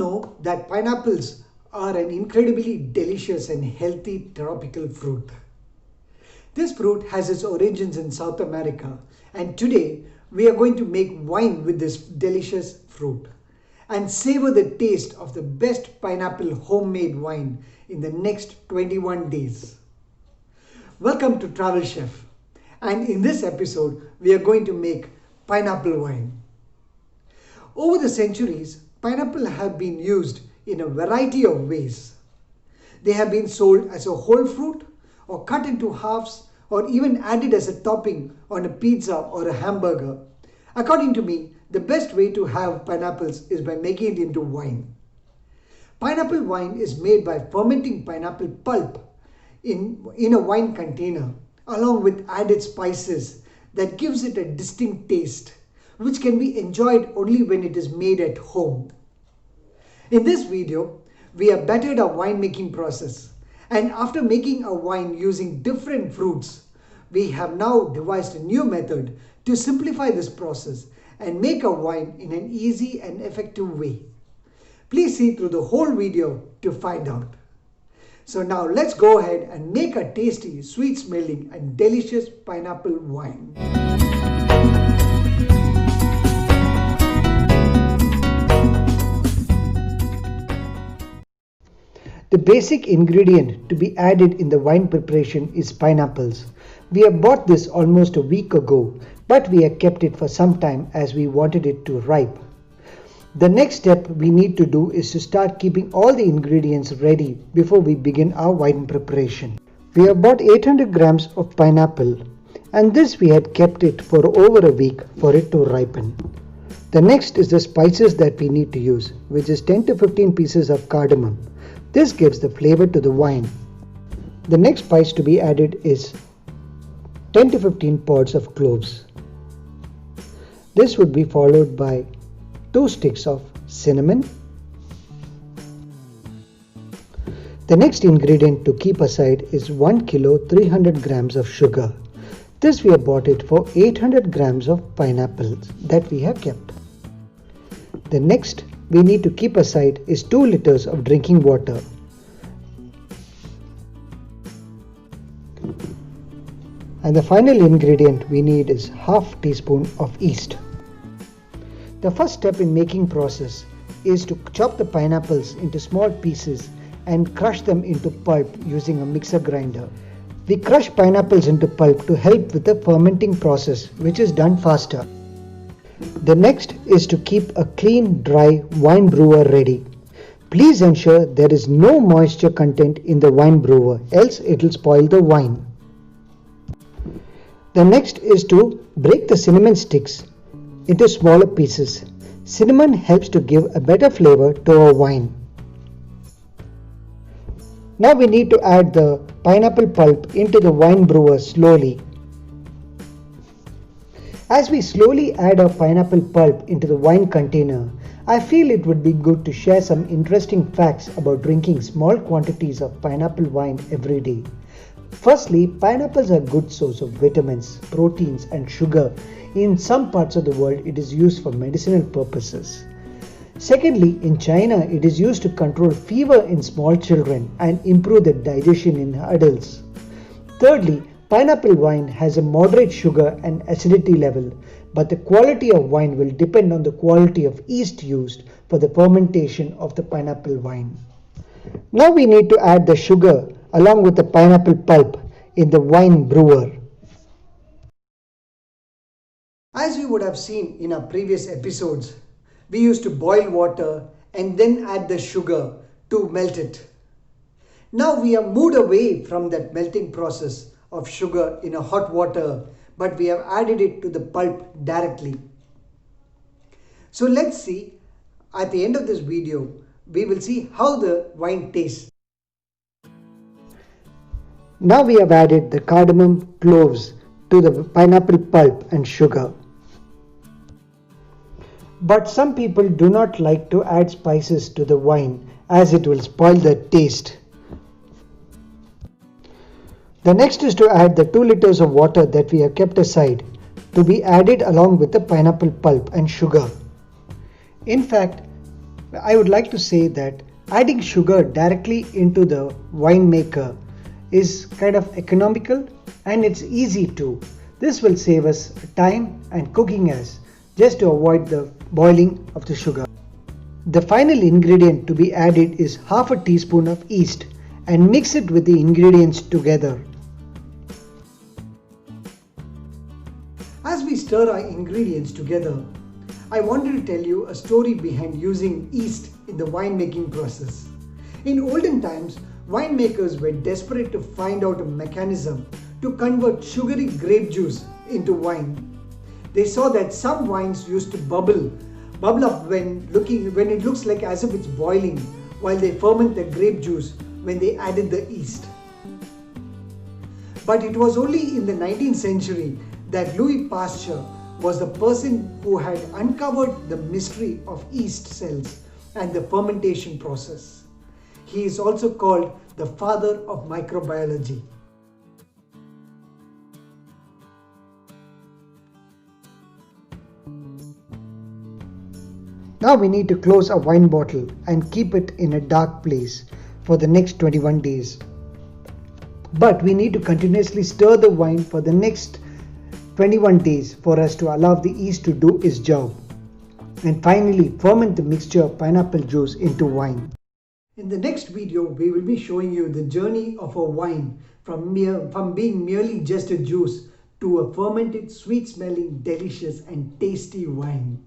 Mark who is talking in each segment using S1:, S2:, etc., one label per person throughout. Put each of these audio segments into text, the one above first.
S1: know that pineapples are an incredibly delicious and healthy tropical fruit. This fruit has its origins in South America, and today we are going to make wine with this delicious fruit and savor the taste of the best pineapple homemade wine in the next 21 days. Welcome to Travel Chef, and in this episode we are going to make pineapple wine. Over the centuries, pineapple have been used in a variety of ways. They have been sold as a whole fruit or cut into halves or even added as a topping on a pizza or a hamburger. According to me, the best way to have pineapples is by making it into wine. Pineapple wine is made by fermenting pineapple pulp in a wine container along with added spices that gives it a distinct taste, which can be enjoyed only when it is made at home. In this video, we have bettered our winemaking process, and after making a wine using different fruits, we have now devised a new method to simplify this process and make a wine in an easy and effective way. Please see through the whole video to find out. So now let's go ahead and make a tasty, sweet smelling and delicious pineapple wine. The basic ingredient to be added in the wine preparation is pineapples. We have bought this almost a week ago, but we have kept it for some time as we wanted it to ripe. The next step we need to do is to start keeping all the ingredients ready before we begin our wine preparation. We have bought 800 grams of pineapple, and this we had kept it for over a week for it to ripen. The next is the spices that we need to use, which is 10 to 15 pieces of cardamom. This gives the flavor to the wine. The next spice to be added is 10 to 15 pods of cloves. This would be followed by 2 sticks of cinnamon. The next ingredient to keep aside is 1 kilo 300 grams of sugar. This we have bought it for 800 grams of pineapples that we have kept. The next we need to keep aside is 2 liters of drinking water. And the final ingredient we need is half teaspoon of yeast. The first step in making process is to chop the pineapples into small pieces and crush them into pulp using a mixer grinder. We crush pineapples into pulp to help with the fermenting process, which is done faster. The next is to keep a clean, dry wine brewer ready. Please ensure there is no moisture content in the wine brewer, else it will spoil the wine. The next is to break the cinnamon sticks into smaller pieces. Cinnamon helps to give a better flavor to our wine. Now we need to add the pineapple pulp into the wine brewer slowly. As we slowly add our pineapple pulp into the wine container, I feel it would be good to share some interesting facts about drinking small quantities of pineapple wine every day. Firstly, pineapples are a good source of vitamins, proteins and sugar. In some parts of the world, it is used for medicinal purposes. Secondly, in China, it is used to control fever in small children and improve the digestion in adults. Thirdly, pineapple wine has a moderate sugar and acidity level, but the quality of wine will depend on the quality of yeast used for the fermentation of the pineapple wine. Now we need to add the sugar along with the pineapple pulp in the wine brewer. As you would have seen in our previous episodes, we used to boil water and then add the sugar to melt it. Now we have moved away from that melting process of sugar in a hot water, but we have added it to the pulp directly. So let's see, at the end of this video, we will see how the wine tastes. Now we have added the cardamom, cloves to the pineapple pulp and sugar. But some people do not like to add spices to the wine as it will spoil the taste. The next is to add the 2 liters of water that we have kept aside to be added along with the pineapple pulp and sugar. In fact, I would like to say that adding sugar directly into the winemaker is kind of economical and it's easy too. This will save us time and cooking gas just to avoid the boiling of the sugar. The final ingredient to be added is half a teaspoon of yeast and mix it with the ingredients together. As we stir our ingredients together, I wanted to tell you a story behind using yeast in the winemaking process. In olden times, winemakers were desperate to find out a mechanism to convert sugary grape juice into wine. They saw that some wines used to bubble up when it looks like as if it's boiling, while they ferment the grape juice when they added the yeast. But it was only in the 19th century that Louis Pasteur was the person who had uncovered the mystery of yeast cells and the fermentation process. He is also called the father of microbiology. Now we need to close a wine bottle and keep it in a dark place for the next 21 days. But we need to continuously stir the wine for the next 21 days for us to allow the yeast to do its job. And finally, ferment the mixture of pineapple juice into wine. In the next video, we will be showing you the journey of a wine from being merely just a juice to a fermented, sweet-smelling, delicious and tasty wine.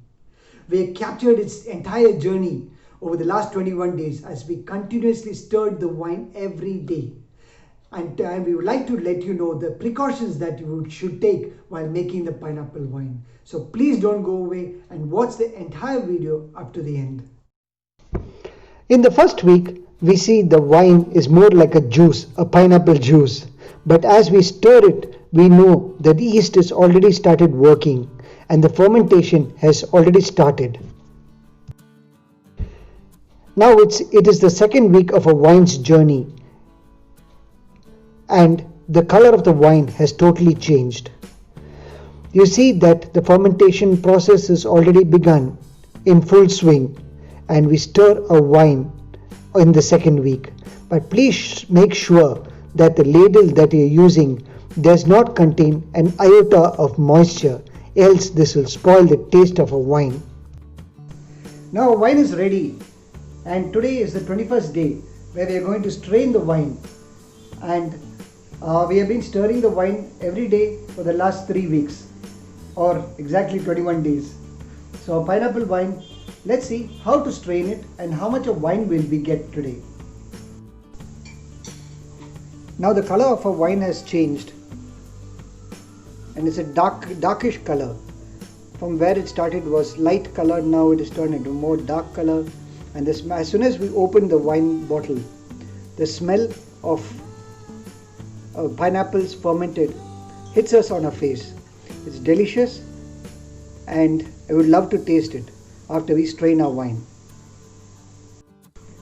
S1: We have captured its entire journey over the last 21 days as we continuously stirred the wine every day. And we would like to let you know the precautions that you should take while making the pineapple wine. So please don't go away and watch the entire video up to the end. In the first week, we see the wine is more like a juice, a pineapple juice. But as we stir it, we know that the yeast has already started working and the fermentation has already started. Now it is the second week of a wine's journey, and the color of the wine has totally changed. You see that the fermentation process is already begun in full swing, and we stir a wine in the second week. But please make sure that the ladle that you are using does not contain an iota of moisture, else this will spoil the taste of a wine. Now wine is ready, and today is the 21st day where we are going to strain the wine, and we have been stirring the wine every day for the last 3 weeks, or exactly 21 days. So pineapple wine, let's see how to strain it and how much of wine will we get today. Now the color of our wine has changed and it's a darkish color. From where it started was light color, now it is turned into more dark color, and as soon as we open the wine bottle, the smell of pineapples fermented hits us on our face. It's delicious and I would love to taste it after we strain our wine.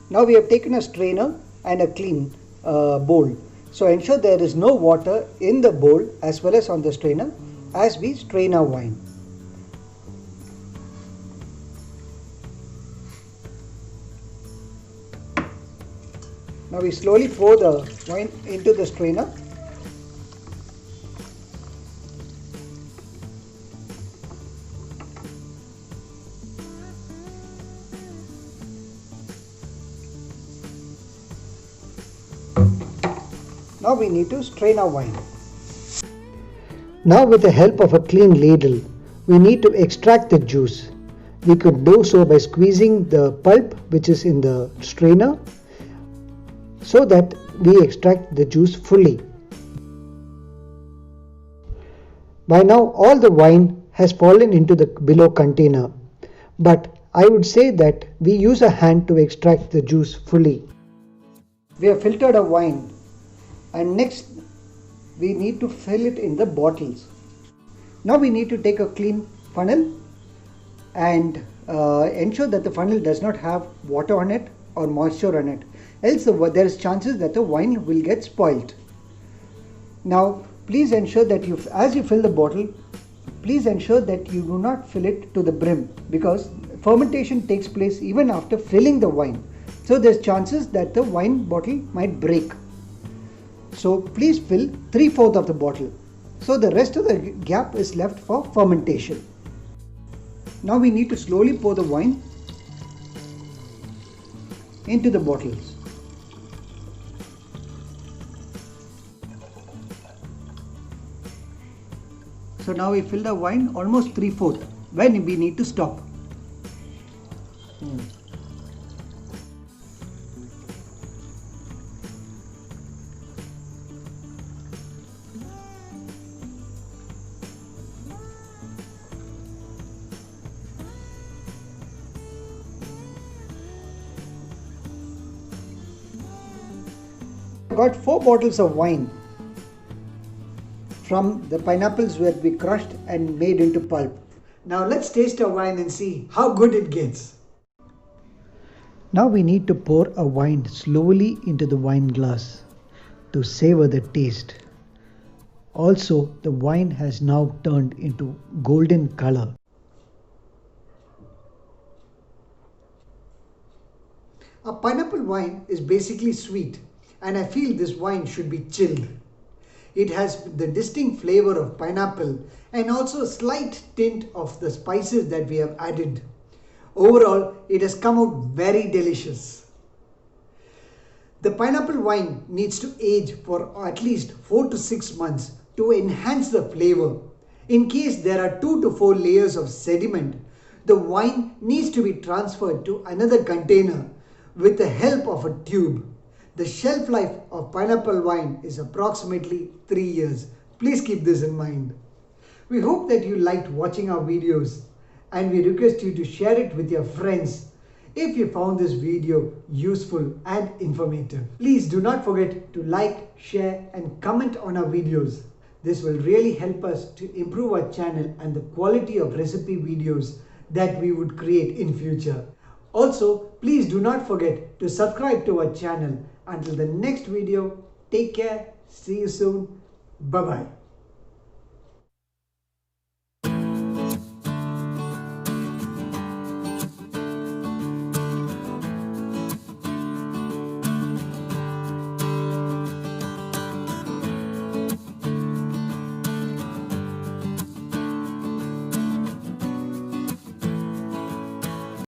S1: Now we have taken a strainer and a clean bowl. So ensure there is no water in the bowl as well as on the strainer as we strain our wine. Now we slowly pour the wine into the strainer. Now we need to strain our wine. Now with the help of a clean ladle, we need to extract the juice. We could do so by squeezing the pulp which is in the strainer so that we extract the juice fully. By now all the wine has fallen into the below container, but I would say that we use a hand to extract the juice fully. We have filtered our wine, and next we need to fill it in the bottles. Now we need to take a clean funnel and ensure that the funnel does not have water on it or moisture on it, else there is chances that the wine will get spoiled. Now please ensure that as you fill the bottle, please ensure that you do not fill it to the brim, because fermentation takes place even after filling the wine. So there's chances that the wine bottle might break. So please fill 3/4 of the bottle. So the rest of the gap is left for fermentation. Now we need to slowly pour the wine into the bottles. So now we fill the wine almost 3/4 when we need to stop. Got 4 bottles of wine from the pineapples where we crushed and made into pulp. Now let's taste our wine and see how good it gets. Now we need to pour a wine slowly into the wine glass to savor the taste. Also, the wine has now turned into golden color. A pineapple wine is basically sweet, and I feel this wine should be chilled. It has the distinct flavor of pineapple and also a slight tint of the spices that we have added. Overall, it has come out very delicious. The pineapple wine needs to age for at least 4 to 6 months to enhance the flavor. In case there are 2 to 4 layers of sediment, the wine needs to be transferred to another container with the help of a tube. The shelf life of pineapple wine is approximately 3 years. Please keep this in mind. We hope that you liked watching our videos, and we request you to share it with your friends if you found this video useful and informative. Please do not forget to like, share and comment on our videos. This will really help us to improve our channel and the quality of recipe videos that we would create in future. Also, please do not forget to subscribe to our channel. Until the next video, take care, see you soon, bye bye.